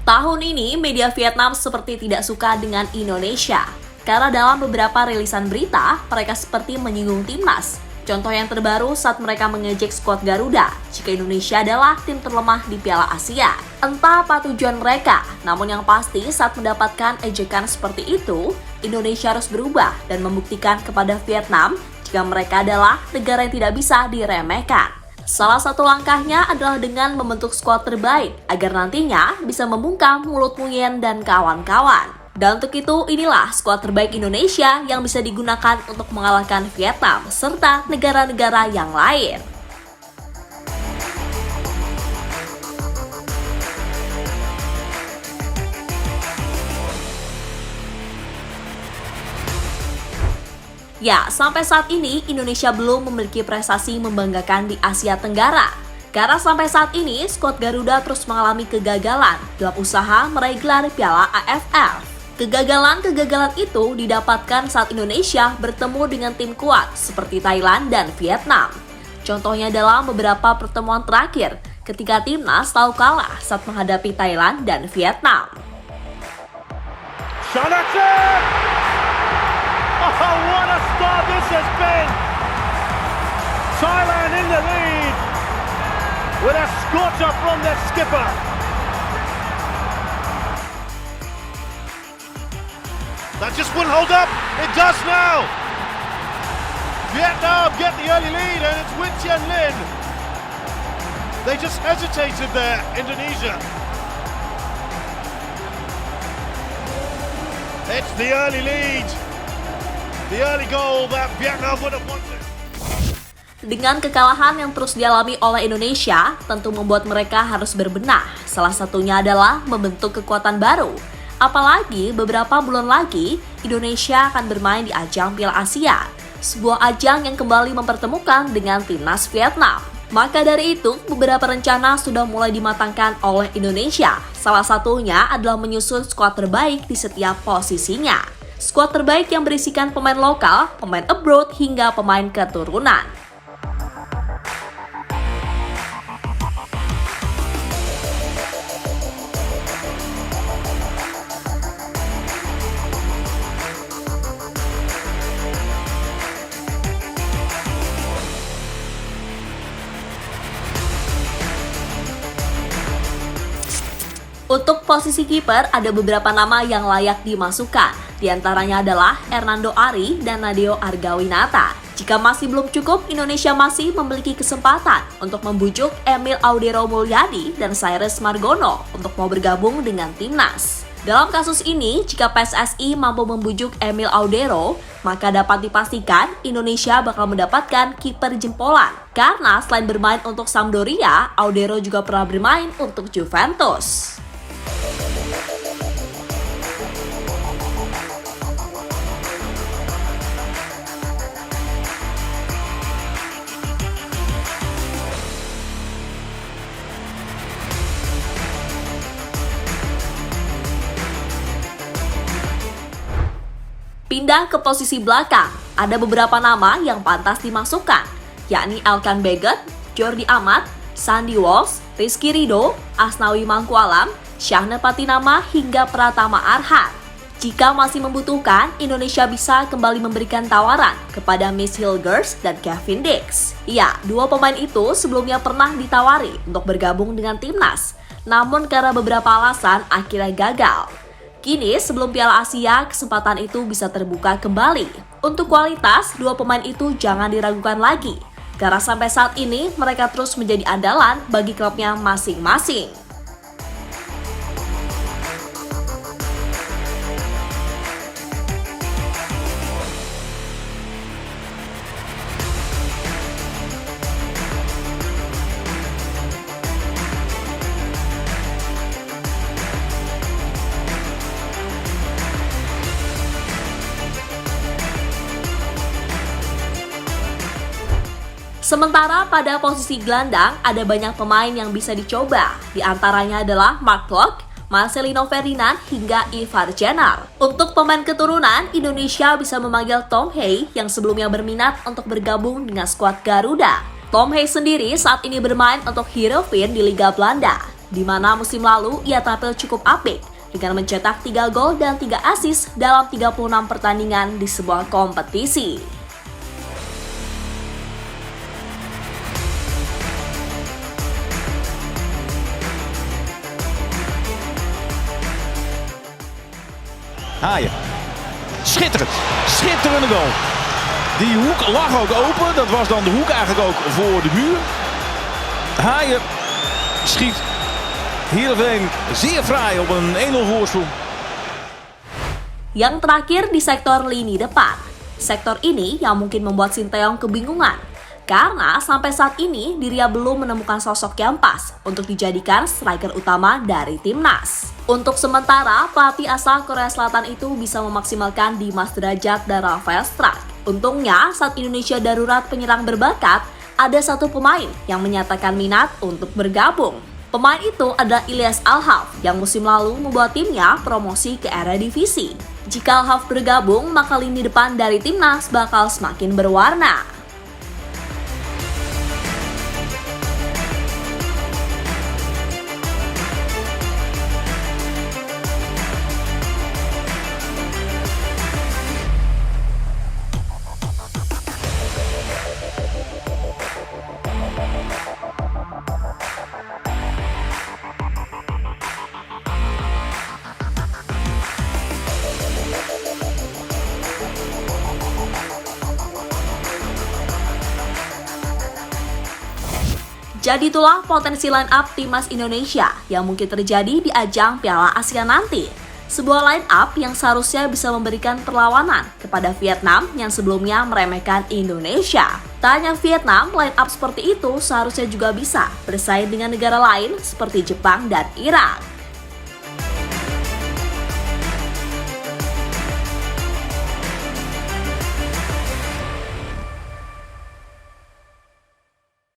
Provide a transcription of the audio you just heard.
Tahun ini, media Vietnam seperti tidak suka dengan Indonesia. Karena dalam beberapa rilisan berita, mereka seperti menyinggung timnas. Contoh yang terbaru saat mereka mengejek skuad Garuda, jika Indonesia adalah tim terlemah di Piala Asia. Entah apa tujuan mereka, namun yang pasti saat mendapatkan ejekan seperti itu, Indonesia harus berubah dan membuktikan kepada Vietnam jika mereka adalah negara yang tidak bisa diremehkan. Salah satu langkahnya adalah dengan membentuk skuad terbaik agar nantinya bisa membungkam mulut Nguyen dan kawan-kawan. Dan untuk itu, inilah skuad terbaik Indonesia yang bisa digunakan untuk mengalahkan Vietnam serta negara-negara yang lain. Ya, sampai saat ini Indonesia belum memiliki prestasi membanggakan di Asia Tenggara. Karena sampai saat ini, skuad Garuda terus mengalami kegagalan dalam usaha meraih gelar Piala AFF. Kegagalan itu didapatkan saat Indonesia bertemu dengan tim kuat seperti Thailand dan Vietnam. Contohnya dalam beberapa pertemuan terakhir ketika timnas tahu kalah saat menghadapi Thailand dan Vietnam. Oh, what a start this has been! Thailand in the lead with a scorcher from their skipper. That just wouldn't hold up. It does now. Vietnam get the early lead, and it's Win Chien Lin. They just hesitated there, Indonesia. It's the early lead. The early goal that Vietnam would have wanted. Dengan kekalahan yang terus dialami oleh Indonesia, tentu membuat mereka harus berbenah. Salah satunya adalah membentuk kekuatan baru. Apalagi beberapa bulan lagi, Indonesia akan bermain di ajang Piala Asia, sebuah ajang yang kembali mempertemukan dengan timnas Vietnam. Maka dari itu, beberapa rencana sudah mulai dimatangkan oleh Indonesia. Salah satunya adalah menyusun skuad terbaik di setiap posisinya. Skuad terbaik yang berisikan pemain lokal, pemain abroad, hingga pemain keturunan. Untuk posisi kiper, ada beberapa nama yang layak dimasukkan. Di antaranya adalah Hernando Ari dan Nadeo Argawinata. Jika masih belum cukup, Indonesia masih memiliki kesempatan untuk membujuk Emil Audero Mulyadi dan Cyrus Margono untuk mau bergabung dengan timnas. Dalam kasus ini, jika PSSI mampu membujuk Emil Audero, maka dapat dipastikan Indonesia bakal mendapatkan kiper jempolan. Karena selain bermain untuk Sampdoria, Audero juga pernah bermain untuk Juventus. Pindah ke posisi belakang, ada beberapa nama yang pantas dimasukkan, yakni Elkan Baggett, Jordi Amat, Sandy Walsh, Rizky Ridho, Asnawi Mangkualam, Syahna Patinama, hingga Pratama Arhan. Jika masih membutuhkan, Indonesia bisa kembali memberikan tawaran kepada Miss Hilgers dan Kevin Dix. Ya, dua pemain itu sebelumnya pernah ditawari untuk bergabung dengan timnas, namun karena beberapa alasan akhirnya gagal. Kini, sebelum Piala Asia, kesempatan itu bisa terbuka kembali. Untuk kualitas, dua pemain itu jangan diragukan lagi. Karena sampai saat ini, mereka terus menjadi andalan bagi klubnya masing-masing. Sementara pada posisi gelandang, ada banyak pemain yang bisa dicoba. Di antaranya adalah Mark Klok, Marcelino Ferdinand, hingga Ivar Jenner. Untuk pemain keturunan, Indonesia bisa memanggil Tom Hey yang sebelumnya berminat untuk bergabung dengan skuad Garuda. Tom Hey sendiri saat ini bermain untuk Heerenveen di Liga Belanda. di mana musim lalu ia tampil cukup apik dengan mencetak 3 gol dan 3 assist dalam 36 pertandingan di sebuah kompetisi. Haaien. Schitterend. Schitterende goal. Die hoek lag ook open. Dat was dan de hoek eigenlijk ook voor de muur. Haaien schiet Heerenveen zeer fraai op een 1-0 voorsprong. Yang terakhir di sektor lini depan. Sektor ini yang mungkin membuat Sinteyong kebingungan. Karena sampai saat ini dirinya belum menemukan sosok yang pas untuk dijadikan striker utama dari timnas. Untuk sementara, pelatih asal Korea Selatan itu bisa memaksimalkan Dimas Derajat dan Rafael Struijk. Untungnya, saat Indonesia darurat penyerang berbakat, ada satu pemain yang menyatakan minat untuk bergabung. Pemain itu adalah Ilyas Al-Haf yang musim lalu membawa timnya promosi ke Eredivisie. Jika Al-Haf bergabung, maka lini depan dari timnas bakal semakin berwarna. Jadi itulah potensi line up timnas Indonesia yang mungkin terjadi di ajang Piala Asia nanti. Sebuah line up yang seharusnya bisa memberikan perlawanan kepada Vietnam yang sebelumnya meremehkan Indonesia. Tak hanya Vietnam, line up seperti itu seharusnya juga bisa bersaing dengan negara lain seperti Jepang dan Irak.